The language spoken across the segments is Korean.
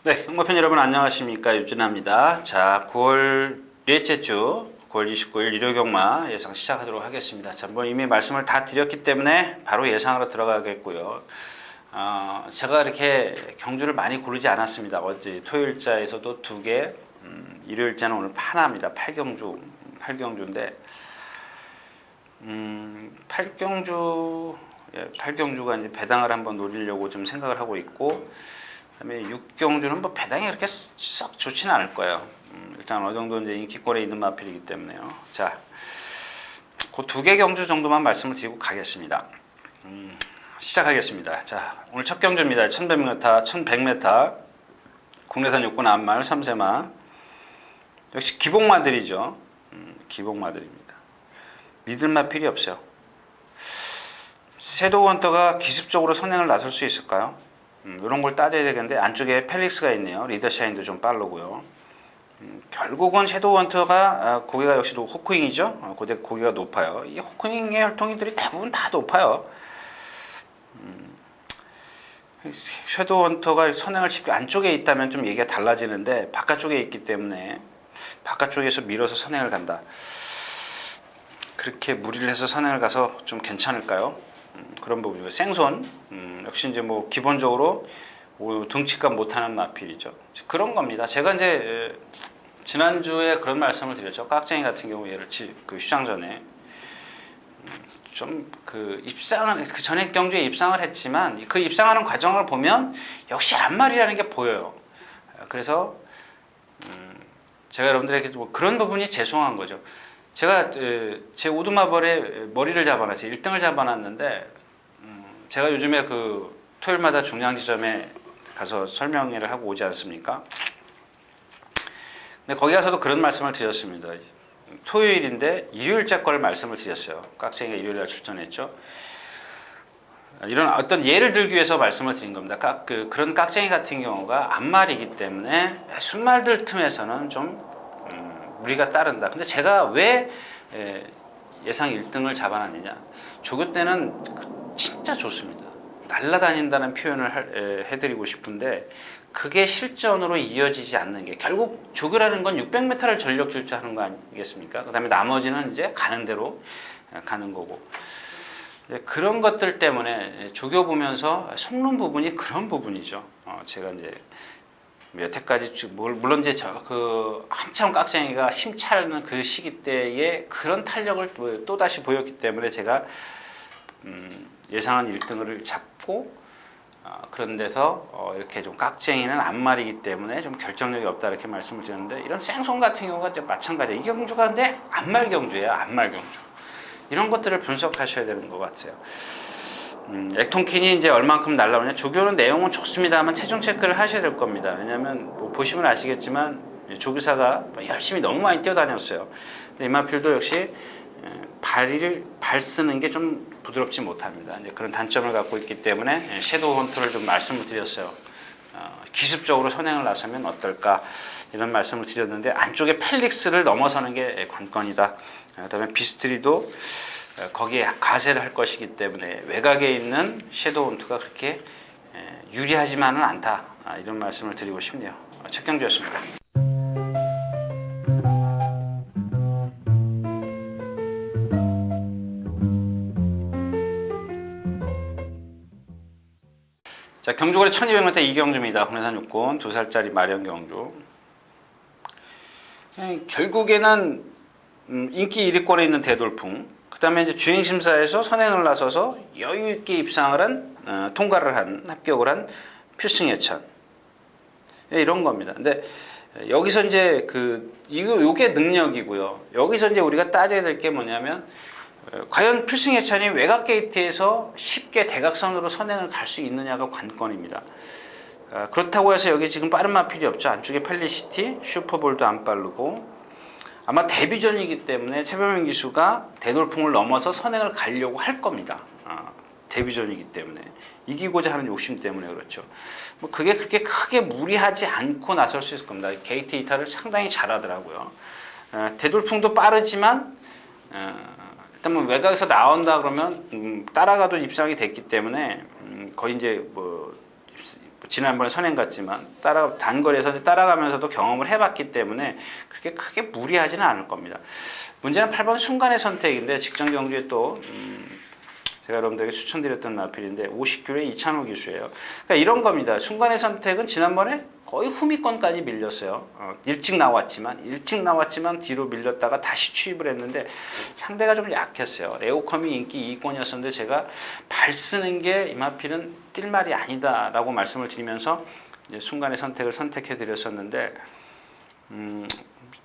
네, 형마편 여러분 안녕하십니까, 유진아입니다. 자, 9월 넷째 주 9월 29일 일요경마 예상 시작하도록 하겠습니다. 자, 뭐 이미 말씀을 다 드렸기 때문에 바로 예상으로 들어가겠고요. 제가 이렇게 경주를 많이 고르지 않았습니다. 어제 토요일자에서도 2개, 일요일자는 오늘 하나입니다. 8경주인데 8경주가 이제 배당을 한번 노리려고 좀 생각을 하고 있고, 그다음에 6경주는 뭐 배당이 그렇게 썩 좋지는 않을 거예요. 일단 어느 정도 이제 인기권에 있는 마필이기 때문에요. 자, 그 2개 경주 정도만 말씀을 드리고 가겠습니다. 시작하겠습니다. 자, 오늘 첫 경주입니다. 1100m, 국내산 육군 암말 3세마. 역시 기복마들이죠. 기복마들입니다. 믿을 마필이 없어요. 섀도우헌터가 기습적으로 선행을 나설 수 있을까요? 이런 걸 따져야 되겠는데, 안쪽에 펠릭스가 있네요. 리더샤인도 좀 빠르고요. 결국은 섀도우헌터가 고개가 역시 후크윙이죠. 고개가 높아요. 이 후크윙의 혈통이들이 대부분 다 높아요. 섀도우헌터가 선행을 쉽게 안쪽에 있다면 좀 얘기가 달라지는데, 바깥쪽에 있기 때문에 바깥쪽에서 밀어서 선행을 간다. 그렇게 무리를 해서 선행을 가서 좀 괜찮을까요? 그런 부분이고, 생손 역시 이제 뭐 기본적으로 등치값 못하는 마필이죠. 그런 겁니다. 제가 이제 지난주에 그런 말씀을 드렸죠. 깍쟁이 같은 경우 예를 그 휴장 전에 좀 그 입상은 그 전에 경주에 입상을 했지만, 그 입상하는 과정을 보면 역시 암말이라는 게 보여요. 그래서 제가 여러분들에게 뭐 그런 부분이 죄송한 거죠. 제가 제 우두마벌에 머리를 잡아놨어요. 1등을 잡아놨는데, 제가 요즘에 그 토요일마다 중량 지점에 가서 설명회를 하고 오지 않습니까? 근데 거기 가서도 그런 말씀을 드렸습니다. 토요일인데 일요일자 걸 말씀을 드렸어요. 깍쟁이가 일요일날 출전했죠. 이런 어떤 예를 들기 위해서 말씀을 드린 겁니다. 그런 깍쟁이 같은 경우가 암말이기 때문에 순말들 틈에서는 좀 우리가 따른다. 근데 제가 왜 예상 1등을 잡아놨느냐? 조교 때는 진짜 좋습니다. 날아다닌다는 표현을 해드리고 싶은데, 그게 실전으로 이어지지 않는 게, 결국 조교라는 건 600m를 전력 질주하는 거 아니겠습니까? 그 다음에 나머지는 이제 가는 대로 가는 거고, 그런 것들 때문에 조교 보면서 속는 부분이 그런 부분이죠. 제가 이제 여태까지 물론 이제 한참 깍쟁이가 힘차는 그 시기 때에 그런 탄력을 또 다시 보였기 때문에 제가 예상한 1등을 잡고, 그런 데서 이렇게 좀 깍쟁이는 암말이기 때문에 좀 결정력이 없다 이렇게 말씀을 드렸는데, 이런 생손 같은 경우가 이제 마찬가지예요. 이 경주가 근데 암말 경주예요. 암말 경주. 이런 것들을 분석하셔야 되는 것 같아요. 액통킨이 이제 얼만큼 날라오냐. 조교는 내용은 좋습니다만 최종 체크를 하셔야 될 겁니다. 왜냐하면 뭐 보시면 아시겠지만 조교사가 열심히 너무 많이 뛰어다녔어요. 근데 이마필도 역시 발 쓰는 게 좀 부드럽지 못합니다. 이제 그런 단점을 갖고 있기 때문에 섀도우 헌터를 좀 말씀을 드렸어요. 기습적으로 선행을 나서면 어떨까, 이런 말씀을 드렸는데, 안쪽에 펠릭스를 넘어서는 게 관건이다. 그다음에 비스트리도 거기에 가세를 할 것이기 때문에 외곽에 있는 섀도우 헌터가 그렇게 유리하지만은 않다. 이런 말씀을 드리고 싶네요. 첫 경주였습니다. 자, 경주거리 1200m 이경주입니다. 국내산 육군 2살짜리 마련 경주. 결국에는 인기 1위권에 있는 대돌풍, 그 다음에 이제 주행심사에서 선행을 나서서 여유있게 입상을 한, 통과를 한, 합격을 한 필승예찬. 이런 겁니다. 근데 여기서 이제 요게 능력이고요. 여기서 이제 우리가 따져야 될 게 뭐냐면, 과연 필승예찬이 외곽 게이트에서 쉽게 대각선으로 선행을 갈 수 있느냐가 관건입니다. 그렇다고 해서 여기 지금 빠른 마필이 없죠. 안쪽에 펠리시티, 슈퍼볼도 안 빠르고, 아마 데뷔전이기 때문에 최병민 기수가 대돌풍을 넘어서 선행을 가려고 할 겁니다. 데뷔전이기 때문에 이기고자 하는 욕심 때문에 그렇죠. 뭐 그게 그렇게 크게 무리하지 않고 나설 수 있을 겁니다. 게이트 이탈을 상당히 잘하더라고요. 대돌풍도 빠르지만 일단 뭐 외곽에서 나온다 그러면 따라가도 입상이 됐기 때문에 거의 이제 뭐 지난번에 선행 갔지만 단거리에서 따라가면서도 경험을 해봤기 때문에 그렇게 크게 무리하지는 않을 겁니다. 문제는 8번 순간의 선택인데 직전 경주에 또 제가 여러분들에게 추천드렸던 마필인데 50km에 이찬호 기수예요. 그러니까 이런 겁니다. 순간의 선택은 지난번에 거의 후미권까지 밀렸어요. 일찍 나왔지만 뒤로 밀렸다가 다시 취입을 했는데 상대가 좀 약했어요. 레오컴이 인기 2위권이었었는데 제가 발 쓰는 게 이 마필은 뛸 말이 아니다라고 말씀을 드리면서 이제 순간의 선택을 선택해 드렸었는데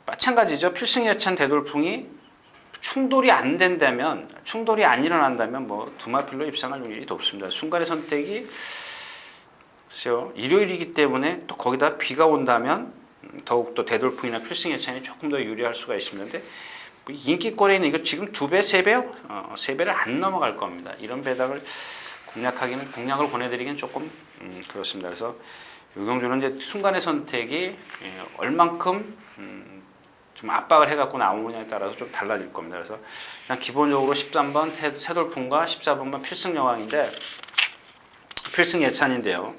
마찬가지죠. 필승예찬 대돌풍이 충돌이 안 일어난다면 뭐 두마필로 입상할 일이 높습니다. 순간의 선택이 글쎄요, 일요일이기 때문에 또 거기다 비가 온다면 더욱더 대돌풍이나 필승예찬이 조금 더 유리할 수가 있습니다. 근데 인기권에 있는 이거 지금 2배, 3배요? 3배를 안 넘어갈 겁니다. 이런 배당을 공략을 보내드리기는 조금 그렇습니다. 그래서 유경주는 이제 순간의 선택이 얼만큼 좀 압박을 해갖고 나오느냐에 따라서 좀 달라질 겁니다. 그래서 그냥 기본적으로 13번 새돌풍과 14번만 필승여왕인데 필승예찬인데요.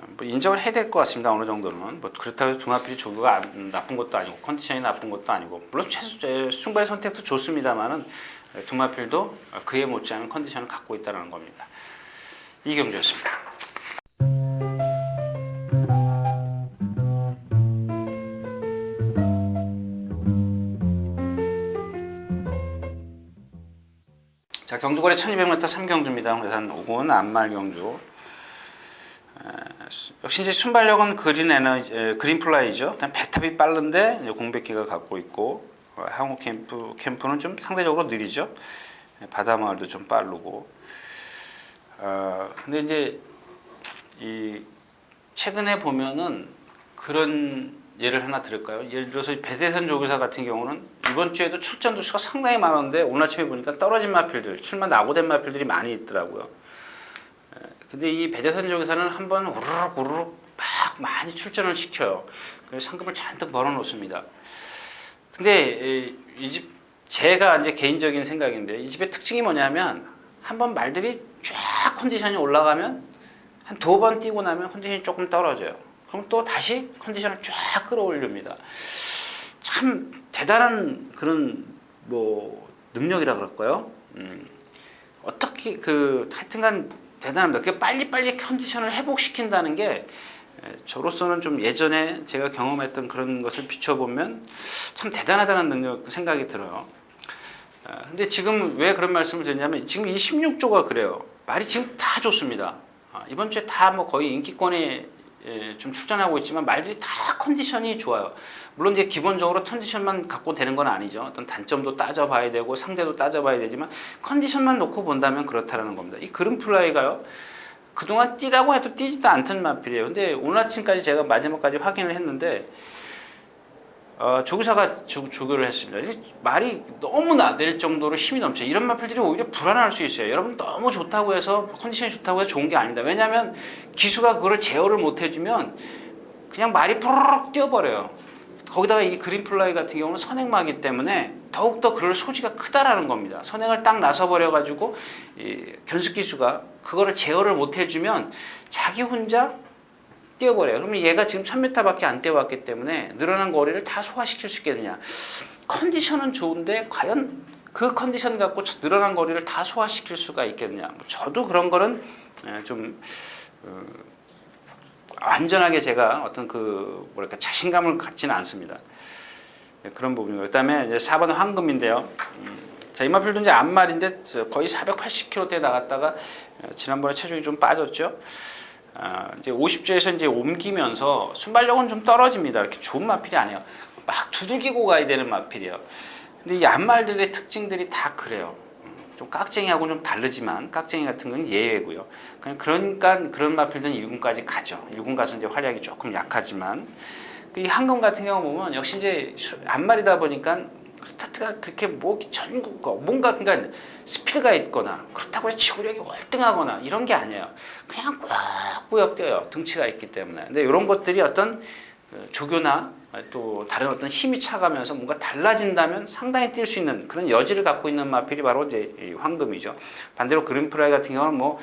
뭐 인정을 해야 될 것 같습니다. 어느 정도는. 뭐 그렇다고 해서 두마필이 조교가 나쁜 것도 아니고 컨디션이 나쁜 것도 아니고 물론 순간의 선택도 좋습니다만은 두마필도 그에 못지않은 컨디션을 갖고 있다는 겁니다. 이경주였습니다. 자, 경주거리 1200m 3경주입니다. 그래서 5군 안말 경주. 역시 이제 순발력은 그린 플라이죠. 배탑이 빠른데 공백기가 갖고 있고 항우 캠프는 좀 상대적으로 느리죠. 바다마을도 좀 빠르고. 근데 이제 이 최근에 보면은 그런 예를 하나 들을까요? 예를 들어서 배대선 조교사 같은 경우는 이번 주에도 출전 두수가 상당히 많았는데 오늘 아침에 보니까 떨어진 마필들, 출마 낙오된 마필들이 많이 있더라고요. 근데 이 배대선 조교사는 한번 우르륵 막 많이 출전을 시켜요. 그래서 상금을 잔뜩 벌어 놓습니다. 근데 이 집 제가 이제 개인적인 생각인데 이 집의 특징이 뭐냐면 한번 말들이 쫙 컨디션이 올라가면 한 2번 뛰고 나면 컨디션이 조금 떨어져요. 그럼 또 다시 컨디션을 쫙 끌어올립니다. 참 대단한 그런 뭐 능력이라 그럴까요? 어떻게 하여튼간 대단합니다. 그 빨리빨리 컨디션을 회복시킨다는 게 저로서는 좀 예전에 제가 경험했던 그런 것을 비춰보면 참 대단하다는 능력 생각이 들어요. 근데 지금 왜 그런 말씀을 드리냐면 지금 이 16조가 그래요. 말이 지금 다 좋습니다. 이번 주에 다 뭐 거의 인기권에 좀 출전하고 있지만 말들이 다 컨디션이 좋아요. 물론 이제 기본적으로 컨디션만 갖고 되는 건 아니죠. 어떤 단점도 따져봐야 되고 상대도 따져봐야 되지만 컨디션만 놓고 본다면 그렇다라는 겁니다. 이 그린 플라이가요. 그동안 뛰라고 해도 뛰지도 않던 마필이에요. 근데 오늘 아침까지 제가 마지막까지 확인을 했는데 조교사가 조교를 했습니다. 말이 너무 나댈 정도로 힘이 넘쳐요. 이런 마필들이 오히려 불안할 수 있어요. 여러분 너무 좋다고 해서 컨디션이 좋다고 해서 좋은 게 아닙니다. 왜냐하면 기수가 그거를 제어를 못 해주면 그냥 말이 푸르륵 뛰어버려요. 거기다가 이 그린 플라이 같은 경우는 선행마기 때문에 더욱더 그럴 소지가 크다라는 겁니다. 선행을 딱 나서버려가지고 견습 기수가 그거를 제어를 못 해주면 자기 혼자 뛰어버려요. 그러면 얘가 지금 1000m밖에 안 뛰어왔기 때문에 늘어난 거리를 다 소화시킬 수 있겠느냐. 컨디션은 좋은데 과연 그 컨디션 갖고 늘어난 거리를 다 소화시킬 수가 있겠느냐. 저도 그런 거는 좀 완전하게 제가 어떤 자신감을 갖지는 않습니다. 그런 부분이고. 그 다음에 이제 4번 황금인데요. 자, 이 마필도 이제 앞말인데 거의 480km대 나갔다가 지난번에 체중이 좀 빠졌죠. 이제 50주에서 이제 옮기면서 순발력은 좀 떨어집니다. 이렇게 좋은 마필이 아니에요. 막 두들기고 가야 되는 마필이에요. 근데 이 앞말들의 특징들이 다 그래요. 좀 깍쟁이하고는 좀 다르지만 깍쟁이 같은 건 예외고요. 그러니까 그런 마필들은 1군까지 가죠. 1군 가서 이제 활약이 조금 약하지만 이 황금 같은 경우 보면 역시 이제 앞말이다 보니까 스타트가 그렇게 뭔가 그러니까 스피드가 있거나 그렇다고 해서 지구력이 월등하거나 이런 게 아니에요. 그냥 꾸역꾸역 뛰어요. 등치가 있기 때문에. 근데 이런 것들이 어떤 조교나 또 다른 어떤 힘이 차가면서 뭔가 달라진다면 상당히 뛸 수 있는 그런 여지를 갖고 있는 마필이 바로 이제 이 황금이죠. 반대로 그린 플라이 같은 경우는 뭐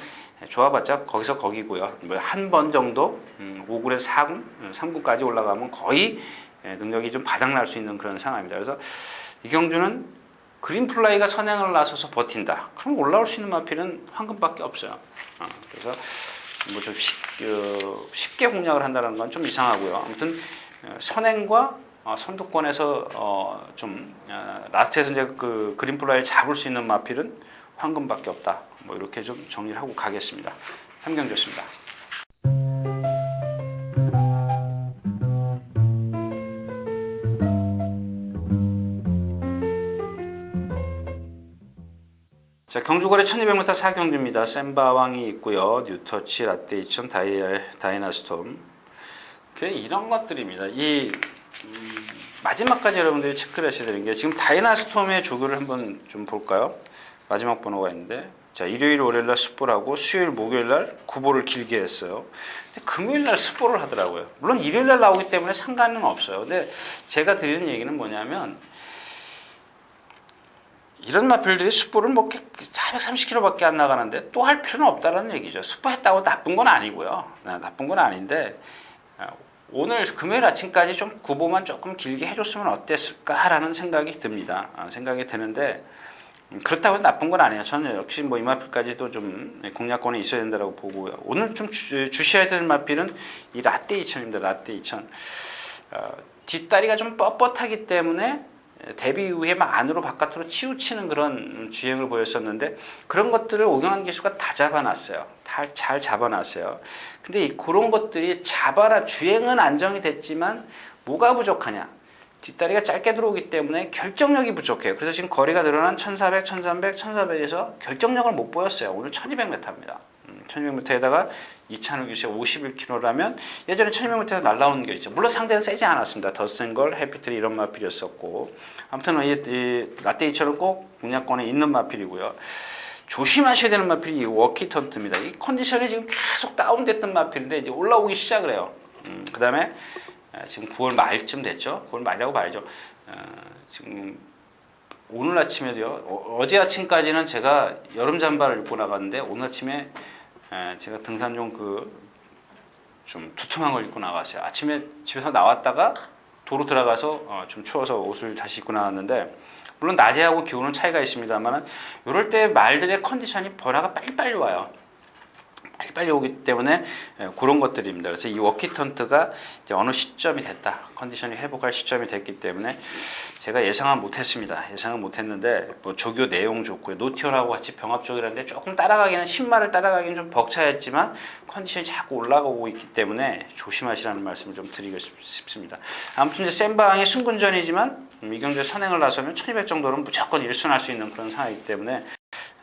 좋아봤자 거기서 거기고요. 뭐 한 번 정도 5군에서 4군, 3군까지 올라가면 거의 능력이 좀 바닥날 수 있는 그런 상황입니다. 그래서 이경주는 그린플라이가 선행을 나서서 버틴다. 그럼 올라올 수 있는 마필은 황금밖에 없어요. 그래서 뭐 좀 쉽게 공략을 한다는 건 좀 이상하고요. 아무튼 선행과 선두권에서 라스트에서 이제 그 그린플라이를 잡을 수 있는 마필은 황금밖에 없다. 뭐 이렇게 좀 정리를 하고 가겠습니다. 삼경주였습니다. 자, 경주거래 1200m 4경주입니다. 셈바왕이 있고요. 뉴터치, 라떼이천, 다이나스톰. 이런 것들입니다. 마지막까지 여러분들이 체크를 하셔야 되는 게 지금 다이나스톰의 조교를 한번 좀 볼까요? 마지막 번호가 있는데, 자, 일요일, 월요일날 습보라고 수요일, 목요일날 구보를 길게 했어요. 근데 금요일날 습보를 하더라고요. 물론 일요일날 나오기 때문에 상관은 없어요. 근데 제가 드리는 얘기는 뭐냐면 이런 마필들이 습보를 뭐 430km밖에 안 나가는데 또 할 필요는 없다는 얘기죠. 습보했다고 나쁜 건 아니고요. 나쁜 건 아닌데 오늘 금요일 아침까지 좀 구보만 조금 길게 해줬으면 어땠을까라는 생각이 듭니다. 생각이 드는데 그렇다고 해서 나쁜 건 아니에요. 저는 역시 뭐 이 마필까지도 좀 공략권에 있어야 된다고 보고요. 오늘 좀 주셔야 될 마필은 이 라떼 2000입니다. 라떼 2000. 뒷다리가 좀 뻣뻣하기 때문에 데뷔 이후에 막 안으로 바깥으로 치우치는 그런 주행을 보였었는데 그런 것들을 오경환 기수가 다 잡아놨어요. 잘 잡아놨어요. 근데 그런 것들이 주행은 안정이 됐지만 뭐가 부족하냐? 뒷다리가 짧게 들어오기 때문에 결정력이 부족해요. 그래서 지금 거리가 늘어난 1400, 1300, 1400에서 결정력을 못 보였어요. 오늘 1200m입니다. 1200m에다가 이찬우 교수의 51km라면 예전에 1200m에서 날라오는 게 있죠. 물론 상대는 세지 않았습니다. 더센걸, 해피트리 이런 마필이었었고 아무튼 이 라떼 이처럼 꼭 공략권에 있는 마필이고요. 조심하셔야 되는 마필이 이 워키턴트입니다. 이 컨디션이 지금 계속 다운됐던 마필인데 이제 올라오기 시작을 해요. 그 다음에 지금 9월 말쯤 됐죠. 9월 말이라고 봐야죠. 지금 오늘 아침에도요. 어제 아침까지는 제가 여름 잠바를 입고 나갔는데 오늘 아침에 제가 등산용 좀 두툼한 걸 입고 나갔어요. 아침에 집에서 나왔다가 도로 들어가서 좀 추워서 옷을 다시 입고 나왔는데 물론 낮에하고 기온은 차이가 있습니다만 이럴 때 말들의 컨디션이 변화가 빨리빨리 와요. 빨리 오기 때문에 그런 것들입니다. 그래서 이 워키턴트가 이제 어느 시점이 됐다. 컨디션이 회복할 시점이 됐기 때문에 제가 예상은 못했습니다. 예상은 못했는데 뭐 조교 내용 좋고요. 노티온하고 같이 병합적이라는데 조금 신마를 따라가기는 좀 벅차했지만 컨디션이 자꾸 올라가고 있기 때문에 조심하시라는 말씀을 좀 드리고 싶습니다. 아무튼 이제 센바항이 순군전이지만 이경주에 선행을 나서면 1200 정도는 무조건 일순할 수 있는 그런 상황이기 때문에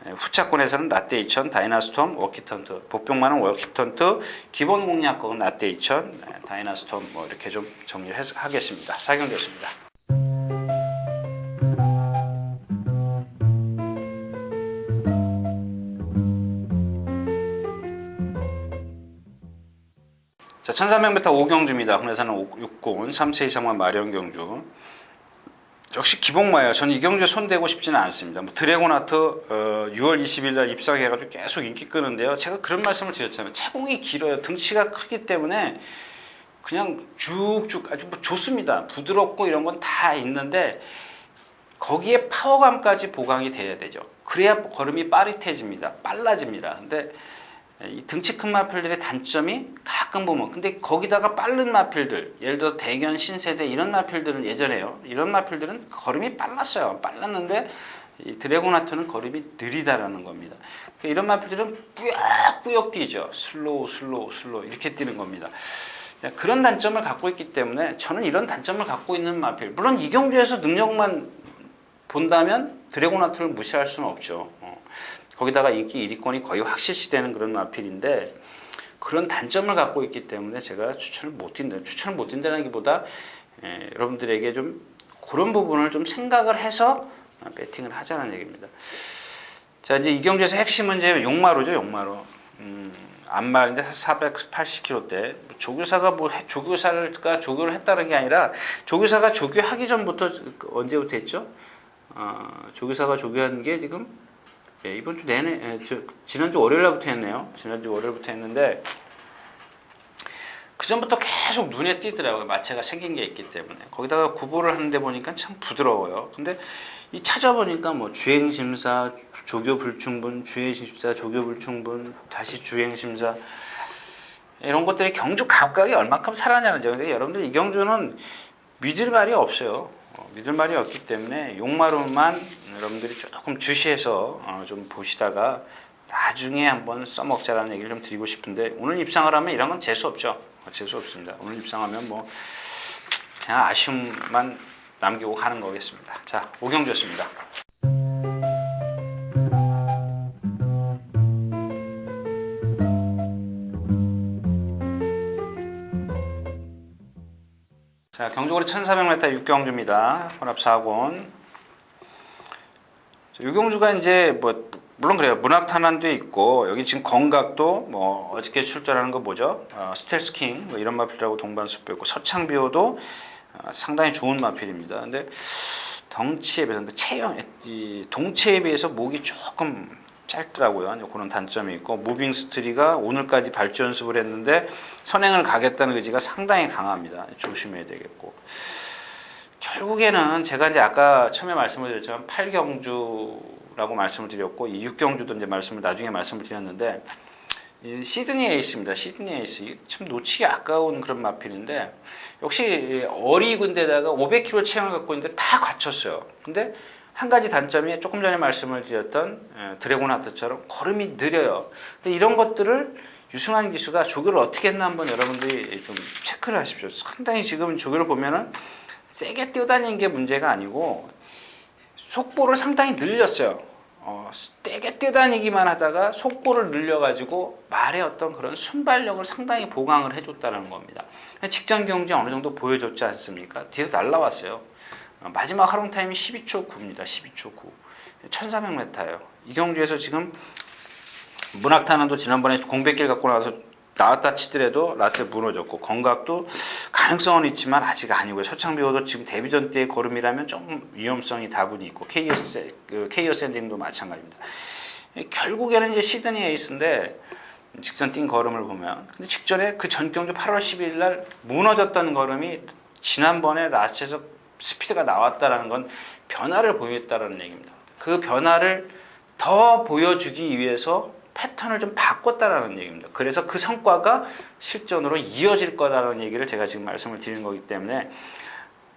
후차권에서는 라떼 2000, 다이나스톰, 워키턴트, 복병만은 워키턴트, 기본 공략권 라떼 2000, 다이나스톰 뭐 이렇게 좀 정리를 하겠습니다. 사경됐습니다. 자, 1300m 5경주입니다. 국내산은 6군, 3세 이상만 마련 경주. 역시 기복마예요. 저는 이 경주에 손대고 싶지는 않습니다. 뭐 드래곤하트 6월 20일 날 입상해가지고 계속 인기 끄는데요. 제가 그런 말씀을 드렸잖아요. 체공이 길어요. 등치가 크기 때문에 그냥 쭉쭉 아주 뭐 좋습니다. 부드럽고 이런 건 다 있는데 거기에 파워감까지 보강이 돼야 되죠. 그래야 걸음이 빠릿해집니다. 빨라집니다. 근데 이 등치 큰 마필들의 단점이 가끔 보면 근데 거기다가 빠른 마필들 예를 들어 대견 신세대 이런 마필들은 예전에요 이런 마필들은 걸음이 빨랐어요. 빨랐는데 이 드래곤하트는 걸음이 느리다라는 겁니다. 그러니까 이런 마필들은 꾸역꾸역 뛰죠. 슬로우 이렇게 뛰는 겁니다. 그런 단점을 갖고 있기 때문에 저는 이런 단점을 갖고 있는 마필 물론 이 경주에서 능력만 본다면 드래곤하트를 무시할 수는 없죠. 거기다가 인기 1위권이 거의 확실시되는 그런 마필인데 그런 단점을 갖고 있기 때문에 제가 추천을 못 뛴다는 게보다 여러분들에게 좀 그런 부분을 좀 생각을 해서 배팅을 하자는 얘기입니다. 자 이제 이 경주에서 핵심은 이제 용마루죠. 용마루. 안말인데 480km대 조교사가 조교를 했다는 게 아니라 조교사가 조교하기 전부터 언제부터 했죠? 조교사가 조교한 게 지금 이번 주 내내 지난주 월요일부터 했네요. 지난주 월요일부터 했는데 그 전부터 계속 눈에 띄더라고요. 마체가 생긴 게 있기 때문에. 거기다가 구보를 하는데 보니까 참 부드러워요. 근데 이 찾아보니까 뭐 주행심사, 조교불충분, 주행심사, 조교불충분, 다시 주행심사 이런 것들이 경주 각각이 얼마큼 살아나는지. 근데 여러분들 이 경주는 믿을 말이 없어요. 믿을 말이 없기 때문에 용마로만 여러분들이 조금 주시해서 좀 보시다가 나중에 한번 써먹자라는 얘기를 좀 드리고 싶은데, 오늘 입상을 하면 이런 건 재수 없죠. 재수 없습니다. 오늘 입상하면 뭐 그냥 아쉬움만 남기고 가는 거겠습니다. 자, 오경주였습니다. 자, 경주거리 1400m 육경주입니다. 혼합 4권. 육경주가 이제 뭐 물론 그래요. 문학탄환도 있고, 여기 지금 건각도 뭐 어저께 출전하는 거 뭐죠? 스텔스킹 뭐 이런 마필이라고 동반수표 있고, 서창비호도 상당히 좋은 마필입니다. 근데 덩치에 비해서 체형, 동체에 비해서 목이 조금 짧더라고요. 그런 단점이 있고, 무빙 스트리가 오늘까지 발주 연습을 했는데 선행을 가겠다는 의지가 상당히 강합니다. 조심해야 되겠고, 결국에는 제가 이제 아까 처음에 말씀을 드렸지만 8경주라고 말씀을 드렸고, 이 6경주도 이제 나중에 말씀을 드렸는데, 이 시드니 에이스입니다. 시드니 에이스 참 놓치기 아까운 그런 마필인데, 역시 어리군데다가 500kg 체형을 갖고 있는데 다 갖췄어요. 근데 한 가지 단점이 조금 전에 말씀을 드렸던 드래곤 하트처럼 걸음이 느려요. 근데 이런 것들을 유승환 기수가 조교를 어떻게 했나 한번 여러분들이 좀 체크를 하십시오. 상당히 지금 조교를 보면은 세게 뛰어다니는 게 문제가 아니고 속보를 상당히 늘렸어요. 세게 뛰어다니기만 하다가 속보를 늘려가지고 말의 어떤 그런 순발력을 상당히 보강을 해줬다는 겁니다. 직전 경주에 어느 정도 보여줬지 않습니까? 뒤에서 날라왔어요. 마지막 활용 타임이 12초 9입니다. 12초 9. 1400m예요. 이 경주에서 지금 문학탄환도 지난번에 공백길 갖고 나왔다 치더라도 라스에 무너졌고, 건각도 가능성은 있지만 아직 아니고요. 서창비호도 지금 데뷔전 때의 걸음이라면 좀 위험성이 다분히 있고, 케이어 샌딩도 마찬가지입니다. 결국에는 이제 시드니 에이스인데, 직전 뛴 걸음을 보면, 근데 직전에 그 전 경주 8월 12일 날 무너졌던 걸음이 지난번에 라스에서 스피드가 나왔다는 건 변화를 보였다는 얘기입니다. 그 변화를 더 보여주기 위해서 패턴을 좀 바꿨다라는 얘기입니다. 그래서 그 성과가 실전으로 이어질 거다라는 얘기를 제가 지금 말씀을 드리는 거기 때문에,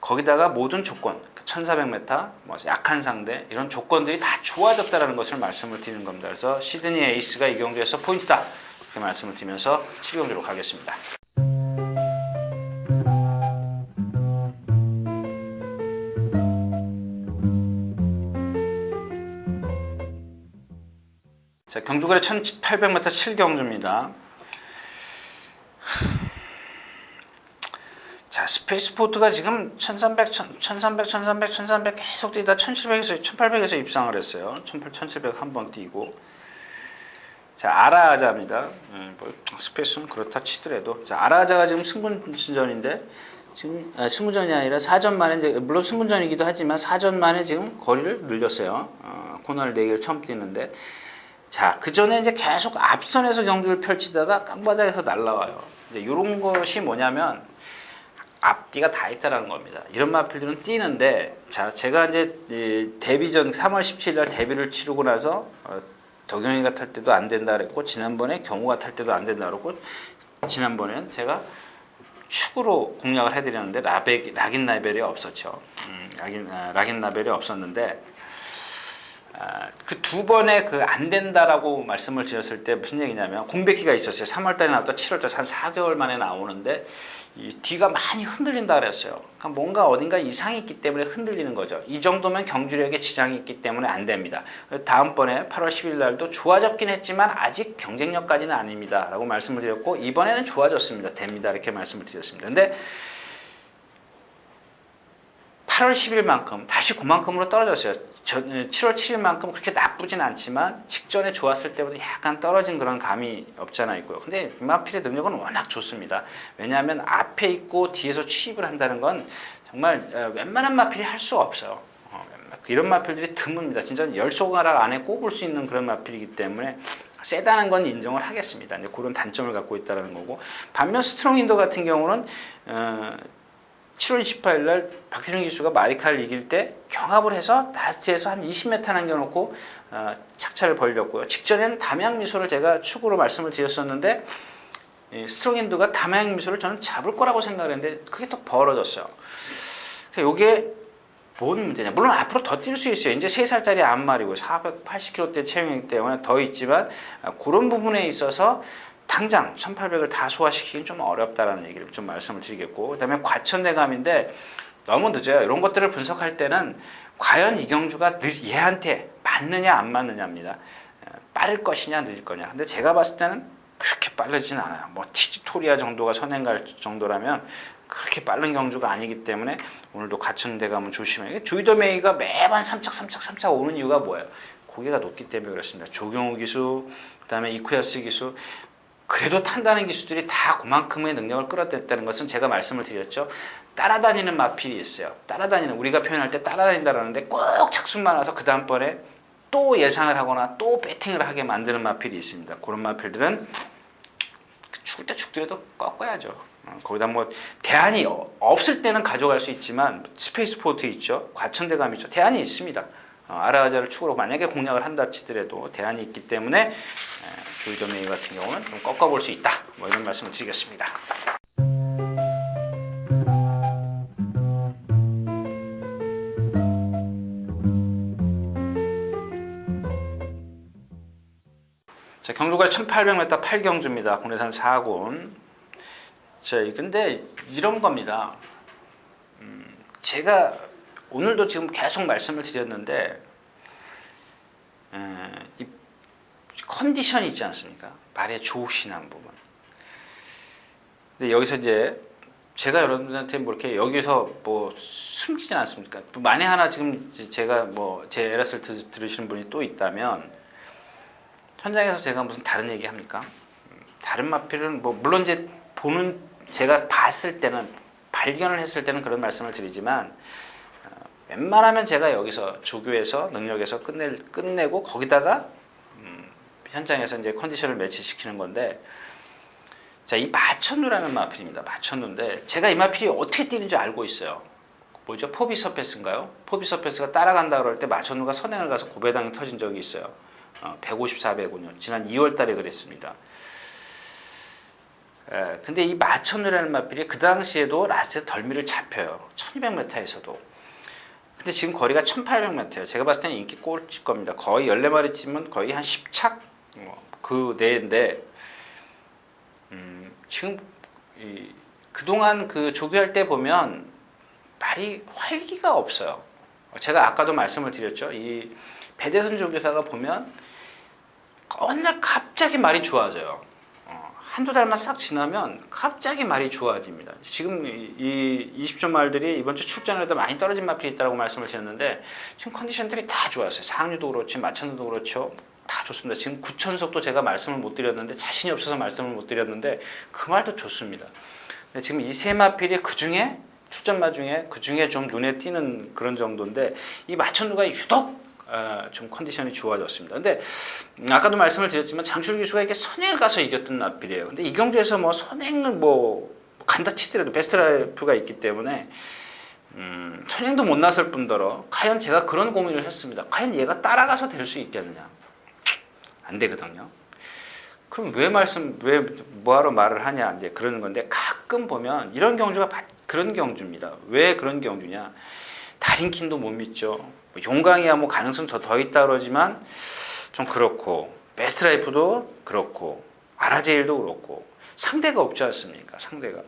거기다가 모든 조건, 1400m, 뭐 약한 상대 이런 조건들이 다 좋아졌다라는 것을 말씀을 드리는 겁니다. 그래서 시드니 에이스가 이 경주에서 포인트다 이렇게 말씀을 드리면서 7경주로 가겠습니다. 자, 경주거리 1800m 7경주입니다. 자, 스페이스포트가 지금 1300 계속 뛰다 1700에서 1800에서 입상을 했어요. 1700 한번 뛰고. 자, 아라아자입니다. 스페이스는 그렇다 치더라도. 자, 아라아자가 지금 승분전인데, 지금 승분전이 아니라 4전 만에, 이제 물론 승분전이기도 하지만 4전 만에 지금 거리를 늘렸어요. 코너를 4개를 처음 뛰는데, 자, 그 전에 이제 계속 앞선에서 경주를 펼치다가 깡바닥에서 날라와요. 이런 것이 뭐냐면 앞뒤가 다 있다라는 겁니다. 이런 마필들은 뛰는데, 자, 제가 이제 데뷔전 3월 17일 날 데뷔를 치르고 나서 덕영이가 탈 때도 안 된다 그랬고, 지난번에 경우가 탈 때도 안 된다 그랬고, 지난번에는 제가 축으로 공략을 해드렸는데 락인 라벨이 없었죠. 락인 라벨이 없었는데, 그 두 번에 그 안 된다라고 말씀을 드렸을 때 무슨 얘기냐면, 공백기가 있었어요. 3월달에 나왔다 7월달 한 4개월 만에 나오는데 이 뒤가 많이 흔들린다 그랬어요. 그러니까 뭔가 어딘가 이상이 있기 때문에 흔들리는 거죠. 이 정도면 경주력에 지장이 있기 때문에 안 됩니다. 다음번에 8월 10일 날도 좋아졌긴 했지만 아직 경쟁력까지는 아닙니다 라고 말씀을 드렸고, 이번에는 좋아졌습니다. 됩니다. 이렇게 말씀을 드렸습니다. 근데 8월 10일만큼 다시 그만큼으로 떨어졌어요. 7월 7일만큼 그렇게 나쁘진 않지만 직전에 좋았을 때보다 약간 떨어진 그런 감이 없잖아 있고요. 근데 마필의 능력은 워낙 좋습니다. 왜냐하면 앞에 있고 뒤에서 취입을 한다는 건 정말 웬만한 마필이 할 수 없어요. 이런 마필들이 드뭅니다. 진짜 10손가락 안에 꼽을 수 있는 그런 마필이기 때문에 세다는 건 인정을 하겠습니다. 이제 그런 단점을 갖고 있다는 거고, 반면 스트롱 인도 같은 경우는 7월 28일 날 박태준 기수가 마리카를 이길 때 경합을 해서 라스트에서 한 20m 남겨놓고 착차를 벌렸고요. 직전에는 담양 미소를 제가 축으로 말씀을 드렸었는데, 스트롱 인도가 담양 미소를 저는 잡을 거라고 생각을 했는데 그게 또 벌어졌어요. 이게 뭔 문제냐? 물론 앞으로 더 뛸 수 있어요. 이제 3살짜리 앞말이고 480kg대 체형이기 때문에 더 있지만, 그런 부분에 있어서 당장 1800을 다 소화시키기는 좀 어렵다라는 얘기를 좀 말씀을 드리겠고, 그 다음에 과천대감인데 너무 늦어요. 이런 것들을 분석할 때는 과연 이경주가 얘한테 맞느냐 안 맞느냐입니다. 빠를 것이냐 느릴 거냐. 근데 제가 봤을 때는 그렇게 빠르진 않아요. 뭐 티지토리아 정도가 선행 갈 정도라면 그렇게 빠른 경주가 아니기 때문에 오늘도 과천대감은 조심해요. 주이더 메이가 매번 3착 오는 이유가 뭐예요? 고개가 높기 때문에 그렇습니다. 조경호 기수, 그 다음에 이쿠야스 기수, 그래도 탄다는 기수들이 다 그만큼의 능력을 끌어냈다는 것은 제가 말씀을 드렸죠. 따라다니는 마필이 있어요. 따라다니는, 우리가 표현할 때 따라다닌다라는데 꼭 착순만 와서 그 다음번에 또 예상을 하거나 또 배팅을 하게 만드는 마필이 있습니다. 그런 마필들은 죽을 때 죽더라도 꺾어야죠. 거기다 뭐 대안이 없을 때는 가져갈 수 있지만, 스페이스포트 있죠. 과천대감 있죠. 대안이 있습니다. 아라하자를 축으로 만약에 공략을 한다 치더라도 대안이 있기 때문에 조이더 메이 같은 경우는 좀 꺾어볼 수 있다. 뭐 이런 말씀을 드리겠습니다. 자, 경주가 1800m 8경주입니다. 국내산 4군. 자, 근데 이런 겁니다. 제가 오늘도 지금 계속 말씀을 드렸는데, 이 컨디션이 있지 않습니까? 말의 조신한 부분. 근데 여기서 이제 제가 여러분들한테 뭐 이렇게 여기서 뭐 숨기진 않습니까? 만에 하나 지금 제가 뭐 제 에라스를 들으시는 분이 또 있다면, 현장에서 제가 무슨 다른 얘기 합니까? 다른 마필은 뭐 물론 이제 보는, 제가 봤을 때는, 발견을 했을 때는 그런 말씀을 드리지만, 웬만하면 제가 여기서 조교에서 능력에서 끝내고 거기다가 현장에서 이제 컨디션을 매치시키는 건데, 자, 이 마천루라는 마필입니다. 마천루인데 제가 이 마필이 어떻게 뛰는지 알고 있어요. 뭐죠? 포비 서페스인가요? 포비 서페스가 따라간다 그럴 때 마천루가 선행을 가서 고배당이 터진 적이 있어요. 154배군요. 지난 2월 달에 그랬습니다. 근데 이 마천루라는 마필이 그 당시에도 라스트 덜미를 잡혀요. 1200m에서도. 근데 지금 거리가 1800m예요. 제가 봤을 때는 인기 꼴찌 겁니다. 거의 14마리 찌면 거의 한 10착 그 내인데, 지금 그동안 그 조교할 때 보면 말이 활기가 없어요. 제가 아까도 말씀을 드렸죠. 이 배대선 조교사가 보면 어느 날 갑자기 말이 좋아져요. 한두 달만 싹 지나면 갑자기 말이 좋아집니다. 지금 이 20점 말들이 이번 주 출전에도 많이 떨어진 마필이 있다고 말씀을 드렸는데, 지금 컨디션들이 다 좋았어요. 상류도 그렇지, 마천루도 그렇죠. 다 좋습니다. 지금 구천석도 제가 말씀을 못 드렸는데, 자신이 없어서 말씀을 못 드렸는데 그 말도 좋습니다. 근데 지금 이 세 마필이 그 중에 출전마 중에 그 중에 좀 눈에 띄는 그런 정도인데, 이 마천루가 유독 좀 컨디션이 좋아졌습니다. 근데 아까도 말씀을 드렸지만 장출 기수가 이렇게 선행을 가서 이겼던 마필이에요. 근데 이 경주에서 뭐 선행을 뭐 간다 치더라도 베스트라이프가 있기 때문에 선행도 못 나설 뿐더러, 과연 제가 그런 고민을 했습니다. 과연 얘가 따라가서 될 수 있겠느냐? 안 되거든요. 그럼 왜 뭐하러 말을 하냐, 이제 그러는 건데, 가끔 보면 이런 경주가 그런 경주입니다. 왜 그런 경주냐? 다린킨도 못 믿죠. 용강이야 뭐 가능성 더 있다 그러지만 좀 그렇고, 베스트라이프도 그렇고, 아라제일도 그렇고, 상대가 없지 않습니까? 상대가.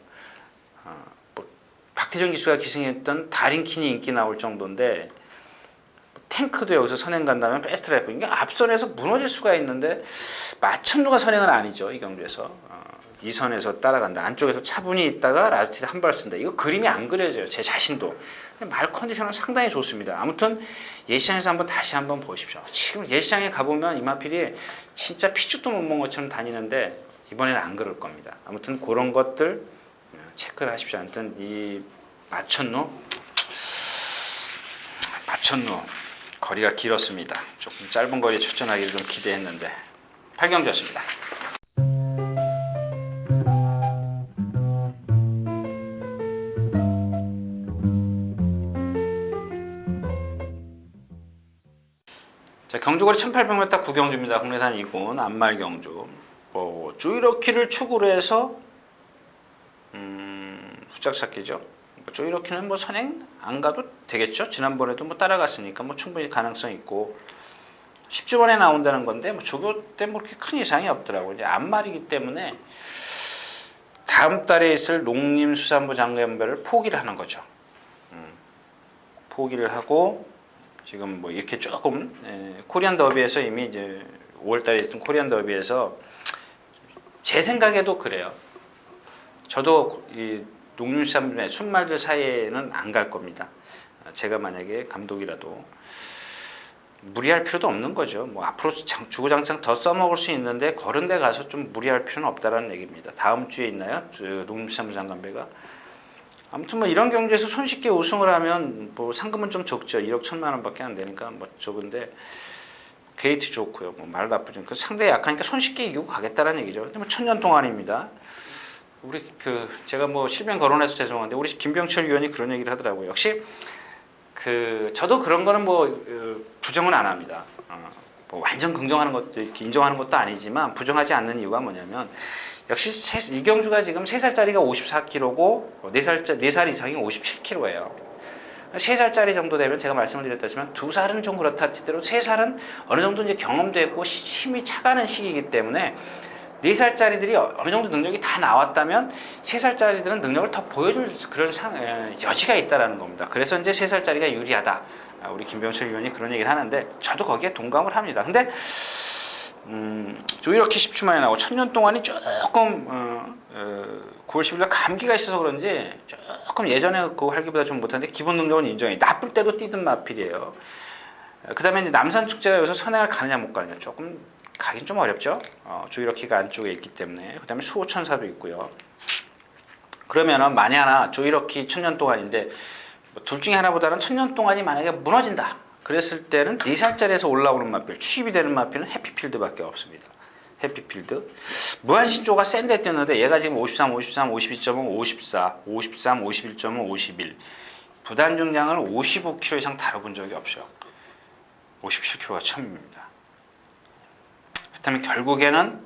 뭐 박태정 기수가 기승했던 다린킨이 인기 나올 정도인데, 탱크도 여기서 선행 간다면 베스트라이프, 이게 앞선에서 무너질 수가 있는데, 마천루가 선행은 아니죠. 이 경주에서 2선에서 따라간다, 안쪽에서 차분히 있다가 라스트에 한 발 쓴다. 이거 그림이 안 그려져요. 제 자신도. 말 컨디션은 상당히 좋습니다. 아무튼 예시장에서 다시 한번 보십시오. 지금 예시장에 가보면 이 마필이 진짜 피죽도 못 먹은 것처럼 다니는데, 이번에는 안 그럴 겁니다. 아무튼 그런 것들 체크를 하십시오. 아무튼 이 마천루 거리가 길었습니다. 조금 짧은 거리에 출전하기를 좀 기대했는데 8경주였습니다. 자, 경주거리 1800m 9경주입니다. 국내산 2군 안말 경주. 조이러키를 축으로 해서 후짝 찾기죠. 조이러키는 뭐 선행 안 가도 되겠죠. 지난번에도 뭐 따라갔으니까 뭐 충분히 가능성 있고 10주번에 나온다는 건데 뭐 조교 때 뭐 그렇게 큰 이상이 없더라고요. 이제 안말이기 때문에 다음 달에 있을 농림수산부 장관배를 포기를 하는 거죠. 포기를 하고 지금 뭐 이렇게 조금 코리안 더비에서 이미 이제 5월달에 있던 코리안 더비에서 제 생각에도 그래요. 저도 이 농림수산부의 순말들 사이에는 안 갈 겁니다. 제가 만약에 감독이라도 무리할 필요도 없는 거죠. 뭐 앞으로 주구장창 더 써먹을 수 있는데 그런 데 가서 좀 무리할 필요는 없다라는 얘기입니다. 다음 주에 있나요? 농림수산부 장관배가. 아무튼 뭐 이런 경주에서 손쉽게 우승을 하면 뭐 상금은 좀 적죠. 1억 1천만 원밖에 안 되니까 뭐 적은데 게이트 좋고요. 뭐 말 나쁘죠. 상대 약하니까 손쉽게 이기고 가겠다라는 얘기죠. 근데 뭐 천년 동안입니다. 우리 제가 뭐 실명 거론해서 죄송한데 우리 김병철 위원이 그런 얘기를 하더라고요. 역시 저도 그런 거는 뭐 부정은 안 합니다. 뭐 완전 긍정하는 것도 이렇게 인정하는 것도 아니지만 부정하지 않는 이유가 뭐냐면 역시 이경주가 지금 3살짜리가 54kg고 4살 이상이 57kg예요. 3살짜리 정도 되면 제가 말씀을 드렸다지만 2살은 좀 그렇다 치더라도 3살은 어느 정도 이제 경험도 했고 힘이 차가는 시기이기 때문에 4살짜리들이 어느 정도 능력이 다 나왔다면 3살짜리들은 능력을 더 보여줄 그런 여지가 있다라는 겁니다. 그래서 이제 3살짜리가 유리하다. 우리 김병철 의원이 그런 얘기를 하는데 저도 거기에 동감을 합니다. 근데 조이러키 10주 만에 나오고 천년 동안이 조금 9월 10일날 감기가 있어서 그런지 조금 예전에 그 활기보다 좀 못하는데 기본 능력은 인정해. 나쁠 때도 뛰던 마필이에요. 그 다음에 이제 남산축제가 여기서 선행을 가느냐 못 가느냐 조금 가긴 좀 어렵죠. 조이러키가 안쪽에 있기 때문에. 그 다음에 수호천사도 있고요. 그러면은 만에 하나 조이러키 천년 동안인데 둘 중에 하나보다는 천년 동안이 만약에 무너진다. 그랬을 때는 4살짜리에서 올라오는 마필, 취입이 되는 마필은 해피필드밖에 없습니다. 해피필드. 무한신조가 센데 뛰었는데 얘가 지금 53, 53, 52.5, 54, 53, 51.5, 51. 부단 중량을 55kg 이상 다뤄본 적이 없어요. 57kg가 처음입니다. 그렇다면 결국에는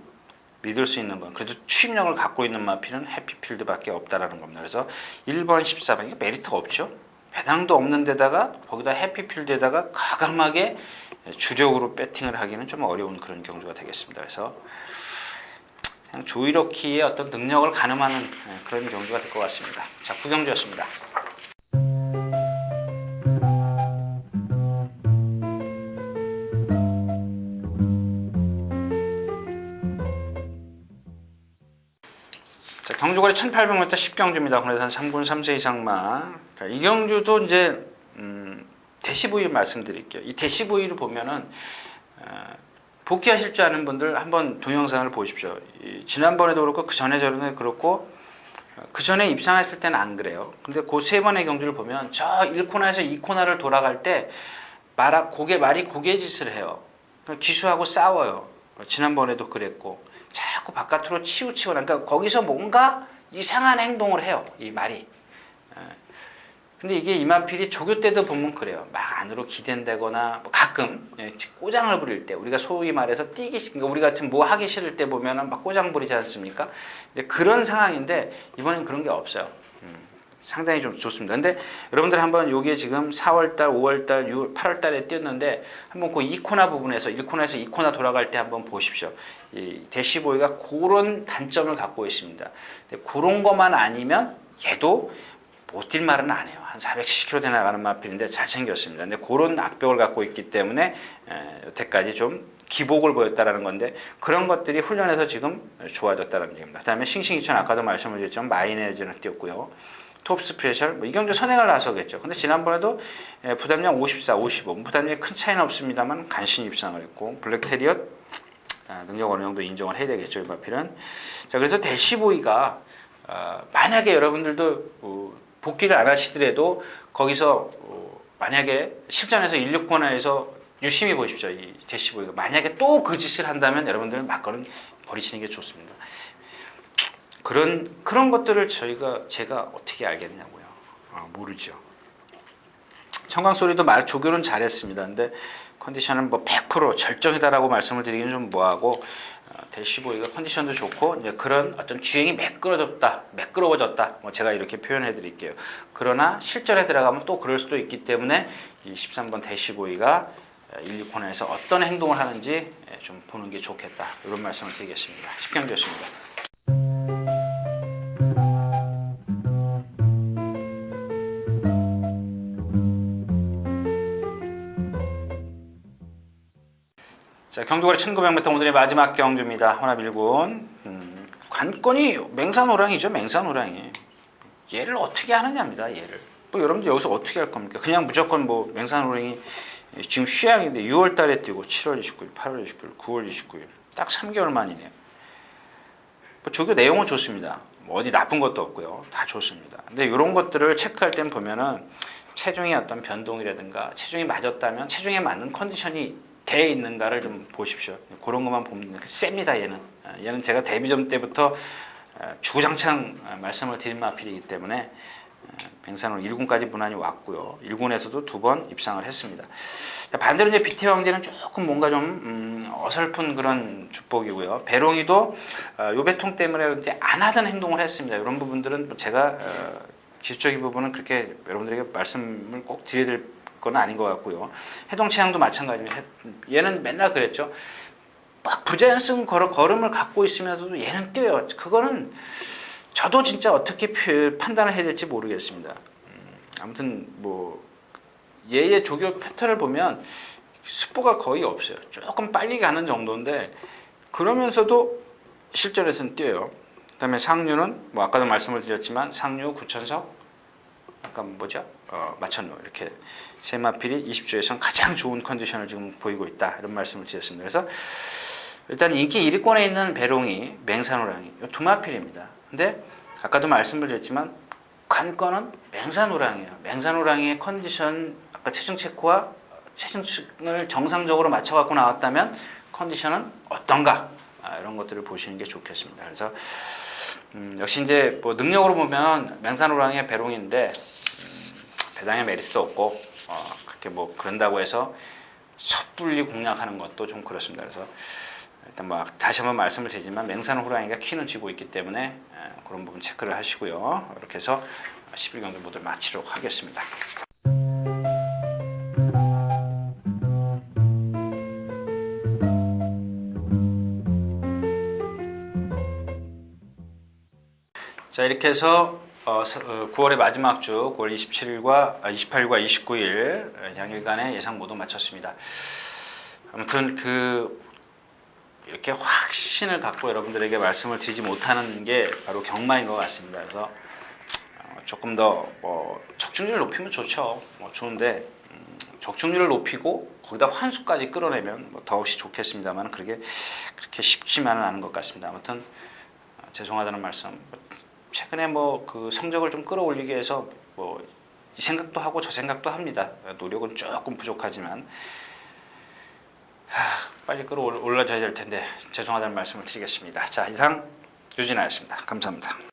믿을 수 있는 건 그래도 추임력을 갖고 있는 마필은 해피필드밖에 없다라는 겁니다. 그래서 1번, 14번 이게 메리트가 없죠. 배당도 없는 데다가 거기다 해피필드에다가 과감하게 주력으로 배팅을 하기는 좀 어려운 그런 경주가 되겠습니다. 그래서 그냥 조이러키의 어떤 능력을 가늠하는 그런 경주가 될 것 같습니다. 자, 9경주였습니다. 경주거리 1800m 10경주입니다. 국내산 3군 3세 이상만. 이 경주도 이제 대시보이 말씀드릴게요. 이 대시보이를 보면은 복귀하실 줄 아는 분들 한번 동영상을 보십시오. 지난번에도 그렇고 그 전에 저번에 그렇고 그 전에 입상했을 때는 안 그래요. 근데 그 세 번의 경주를 보면 저 1코너에서 2코너를 돌아갈 때 말이 고개짓을 해요. 기수하고 싸워요. 지난번에도 그랬고. 자꾸 바깥으로 치우치고 그러니까 거기서 뭔가 이상한 행동을 해요. 이 말이. 근데 이게 이마필이 조교 때도 보면 그래요. 막 안으로 기댄다거나 뭐 가끔 꼬장을 부릴 때 우리가 소위 말해서 그러니까 우리 같은 뭐 하기 싫을 때 보면은 막 꼬장 부리지 않습니까? 이제 그런 상황인데 이번엔 그런 게 없어요. 상당히 좀 좋습니다. 근데 여러분들 한번 요게 지금 4월달, 5월달, 6월, 8월달에 뛰었는데 한번 그 2코너 부분에서 1코너에서 2코너 돌아갈 때 한번 보십시오. 이 대시보이가 그런 단점을 갖고 있습니다. 그런 것만 아니면 얘도 못 뛸 말은 안 해요. 한 470km 대 나가는 마필인데 잘생겼습니다. 근데 그런 악벽을 갖고 있기 때문에 여태까지 좀 기복을 보였다라는 건데 그런 것들이 훈련에서 지금 좋아졌다는 얘기입니다. 그 다음에 싱싱이천 아까도 말씀을 드렸지만 마이네즈는 뛰었고요. 톱 스페셜, 이 경주 선행을 나서겠죠. 근데 지난번에도 부담량 54, 55, 부담량이 큰 차이는 없습니다만 간신히 입상을 했고, 블랙 테리엇 능력 어느 정도 인정을 해야 되겠죠, 이 마필은. 자, 그래서 대시보이가 만약에 여러분들도 복귀를 안 하시더라도 거기서 만약에 실전에서 16코너에서 유심히 보십시오. 이 대시보이가 만약에 또 그 짓을 한다면 여러분들은 막거는 버리시는 게 좋습니다. 그런 것들을 제가 어떻게 알겠냐고요. 모르죠. 청강소리도 조교는 잘했습니다. 근데 컨디션은 뭐 100% 절정이다라고 말씀을 드리기는 좀 뭐하고 대시보이가 컨디션도 좋고 이제 그런 어떤 주행이 매끄러워졌다. 뭐 제가 이렇게 표현해 드릴게요. 그러나 실전에 들어가면 또 그럴 수도 있기 때문에 이 13번 대시보이가 1, 2코너에서 어떤 행동을 하는지 좀 보는 게 좋겠다. 이런 말씀을 드리겠습니다. 10경기였습니다. 자, 경주거리 1900m 오늘의 마지막 경주입니다. 혼합 1군. 관건이 맹산호랑이죠. 맹산호랑이. 얘를 어떻게 하느냐입니다. 얘를. 뭐 여러분들 여기서 어떻게 할 겁니까? 그냥 무조건 뭐 맹산호랑이 지금 휴양인데 6월 달에 뛰고 7월 29일, 8월 29일, 9월 29일. 딱 3개월 만이네요. 뭐 조교 내용은 좋습니다. 뭐 어디 나쁜 것도 없고요. 다 좋습니다. 근데 이런 것들을 체크할 땐 보면은 체중의 어떤 변동이라든가 체중이 맞았다면 체중에 맞는 컨디션이 돼 있는가를 좀 보십시오. 그런 것만 보면 셉니다. 얘는 제가 데뷔전 때부터 주구장창 말씀을 드린 마필이기 때문에 맹산으로 1군까지 무난히 왔고요. 1군에서도 2번 입상을 했습니다. 반대로 이제 BT 황제는 조금 뭔가 좀 어설픈 그런 주복이고요. 배롱이도 요배통 때문에 이제 안 하던 행동을 했습니다. 이런 부분들은 제가 기술적인 부분은 그렇게 여러분들에게 말씀을 꼭 드려야 될 건 아닌 것 같고요. 해동체향도 마찬가지입니다. 얘는 맨날 그랬죠. 막 부자연스러운 걸음을 갖고 있으면서도 얘는 뛰어요. 그거는 저도 진짜 어떻게 판단을 해야 될지 모르겠습니다. 아무튼 뭐 얘의 조교 패턴을 보면 스포가 거의 없어요. 조금 빨리 가는 정도인데 그러면서도 실전에서는 뛰어요. 그다음에 상류는 뭐 아까도 말씀을 드렸지만 상류 9천석 약간 뭐죠? 마천루 이렇게 세 마필이 20조에서는 가장 좋은 컨디션을 지금 보이고 있다 이런 말씀을 드렸습니다. 그래서 일단 인기 1위권에 있는 배롱이 맹산호랑이 이 두 마필입니다. 근데 아까도 말씀을 드렸지만 관건은 맹산호랑이에요. 맹산호랑이의 컨디션 아까 체중 체크와 체중을 정상적으로 맞춰 갖고 나왔다면 컨디션은 어떤가 이런 것들을 보시는 게 좋겠습니다. 그래서 역시 이제 뭐 능력으로 보면 맹산호랑이의 배롱인데 배당의 메리트도 없고 그렇게 뭐 그런다고 해서 섣불리 공략하는 것도 좀 그렇습니다. 그래서 일단 뭐 다시 한번 말씀을 드리지만 맹산호랑이가 키는 쥐고 있기 때문에 그런 부분 체크를 하시고요. 이렇게 해서 11경기 모두를 마치도록 하겠습니다. 자, 이렇게 해서 9월의 마지막 주 9월 27일과 28일과 29일 양일간의 예상 모두 마쳤습니다. 아무튼 이렇게 확신을 갖고 여러분들에게 말씀을 드리지 못하는 게 바로 경마인 것 같습니다. 그래서 조금 더 적중률을 높이면 좋죠. 좋은데 적중률을 높이고 거기다 환수까지 끌어내면 더없이 좋겠습니다만 그렇게 쉽지만은 않은 것 같습니다. 아무튼 죄송하다는 말씀. 최근에 그 성적을 좀 끌어올리기 위해서 이 생각도 하고 저 생각도 합니다. 노력은 조금 부족하지만 빨리 끌어올려져야 될 텐데 죄송하다는 말씀을 드리겠습니다. 자, 이상 유진아였습니다. 감사합니다.